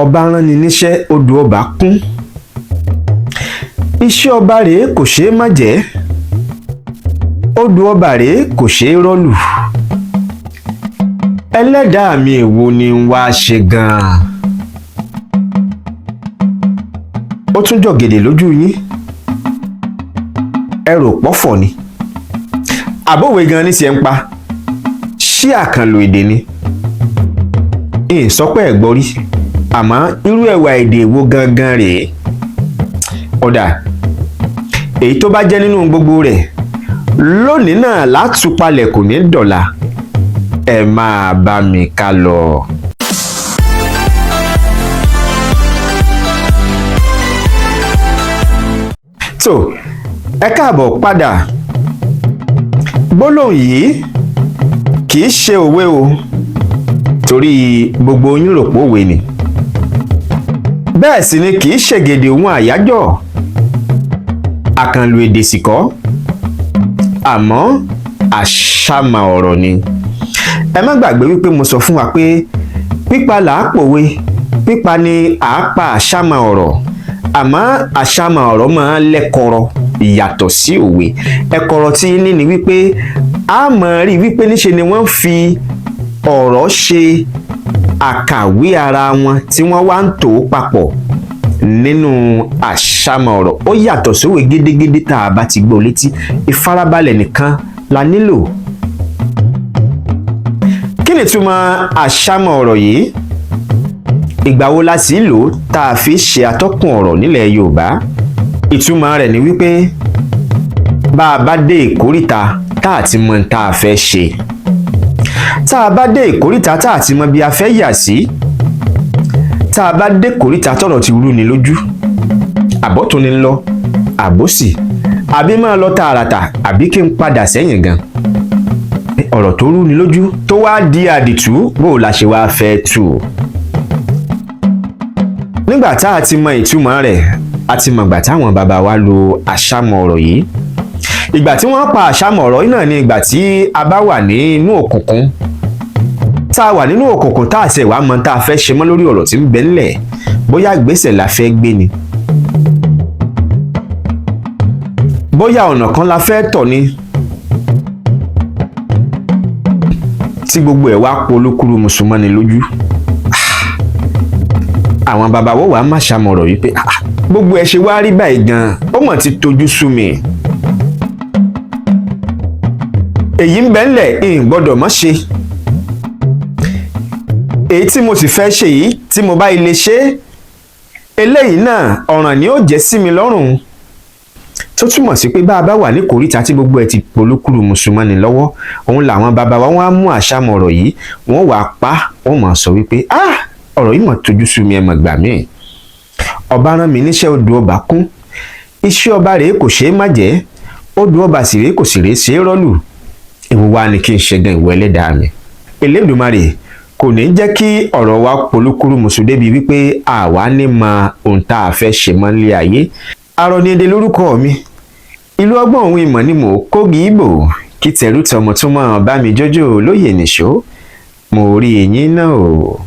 ọba rán ni níṣẹ́ odò ọba kún. Iṣẹ́ ọba rèé kò ṣeé má jẹ́, odò ọba rèé kò ṣeé rọ́lù. Ẹlẹ́dàá mi èwo ni ń wá ṣe gan-an? Ó tún jọ̀gẹ̀dẹ̀ lójú yín, ẹ rò pọ́fọ̀ ni àbòwe gan ní tiẹ̀ ń pa, ṣé àkànlò èdè ni? Ìsọpẹ́ ẹ̀ gbọ́ rí, àmọ́ irú ẹ̀wà èdè wo gangan rèé? Ọ̀dà èyí tó bá jẹ́ nínú gbogbo rẹ̀ lónìí náà látúpalẹ̀ kò ní dọ̀la. Ẹ máa bá mi ká lọ. So ẹ káàbọ̀ padà. Gbólóhùn yìí kì í ṣe òwe o, torí gbogbo yín rò pé òwe ni. Bẹ́ẹ̀ sì ni kì í ṣègèdè ohun àyájọ́, àkànlò èdè sì kọ́, àmọ́ àṣàmà ọ̀rọ̀ ni. Ẹ má gbàgbé wípé mo sọ fún wa pé pípa là á pòwe, pípa ni à á pa àṣàmà ọ̀rọ̀, àmọ́ àṣàmà ọ̀rọ̀ máa ń lẹ́kọ̀rọ̀ ìyàtọ̀ sí òwe. Ẹ̀kọ̀rọ̀ tí ní ni wípé a máa rí wípé níṣe ni wọ́n fi ọ̀rọ̀ ṣe àkàwé ara wọn tí wọ́n wá ń tò ó papọ̀ nínú àṣàmà ọ̀rọ̀. Ó yàtọ̀ sówe gédégédé tá a bá ti gbọ́ létí. Ìfarabalẹ̀ nìkan la nílò. Kí ni ìtumọ̀ àṣàmà ọ̀rọ̀ yìí? Ìgbà wo la sì lò tá a fi ṣe atọ́kùn ọ̀rọ̀ nílẹ̀ Yorùbá? Ìtumọ̀ rẹ̀ ni wípé bá a bá dé ìkóríta tá a ti mọ tá a fẹ́ ṣe, tá a bá dé ìkóríta tá a ti mọ bí a fẹ́ yà sí, tá a bá dé ìkóríta tọ́rọ̀ ti rú ni lójú, àbọ̀ tó ní lọ, àbòsì, àbí máa lọ tààràtà, àbí kí n padà sẹ́yìn gan. Ọ̀rọ̀ tó rú ni lójú tó wá di àdìtú, bó la ṣe wá fẹ́ tú? Nígbà tá a ti mọ ìtumọ̀ rẹ̀, a ti mọ̀gbà táwọn bàbá wa lo àṣàmọ̀ ọ̀rọ̀ yìí. Ìgbà tí wọ́n pa àṣàmọ̀ ọ̀rọ̀ yìí náà ni ìgbà tí a bá wà nínú òkùnkùn, tá a wà nínú òkùnkùn tá a ṣe wá mọ tá a fẹ́ ṣe mọ́ lórí ọ̀rọ̀ tí ń bẹ ńlẹ̀, bóyá ìgbésẹ̀ la fẹ́ gbé ni, bóyá ọ̀nà kan la fẹ́ tọ̀ ni, tí gbogbo ẹ̀ wá polúkúrú mùsùlùmí lójú. Àwọn bàbá wọ́n wà má ṣàmọ̀rọ̀ yìí pé gbogbo ẹ̀ ṣe wá rí báyìí gan, ó mọ̀ ti tojú sú mi. Èyí ń bẹ ńlẹ̀ ń gbọ́dọ̀ mọ́ ṣe. Èyí tí mo sì fẹ́ ṣe yìí tí mo bá ilé ṣe, eléyìí náà ọ̀ràn ni ó jẹ́ sí mi lọ́rùn. Tó túmọ̀ sí pé bá a bá wà ní kòríta tí gbogbo ẹ̀ ti polúkúrú mùsùlùmí lọ́wọ́, òun làwọn bàbá wa wọ́n á mú àṣàmọ̀rọ̀ yìí, wọ́n wà pa, wọ́n mọ̀ sọ wípé ọ̀rọ̀ yìí mọ̀ tójú sú mi, ẹ mọ̀ gbà mí. Ọba rán mi níṣẹ́ odò ọba kún. Iṣẹ́ ọba rèé kò ṣeé má jẹ́, odò ọba sì rèé kò sì rèé ṣeé rọ́lù. Èwo wá ni kí n ṣe gan ìwọ Ẹlẹ́dàá mi? Elédùmarè kò ní jẹ́ kí ọ̀rọ̀ wa polúkúrú mùsùlùmí débi wípé àwa ní mọ ohun tá a fẹ́ ṣe mọ́ nílé ayé. Arọ̀níẹdẹ lórúkọ mi. Ìlú ọgbọ́n òun ìmọ̀ ni mò ń kógi ìbò, kí tẹ̀rù tọmọ tó máa bá mi jọjọ́ lóye nìṣó. Mo rí yín náà o.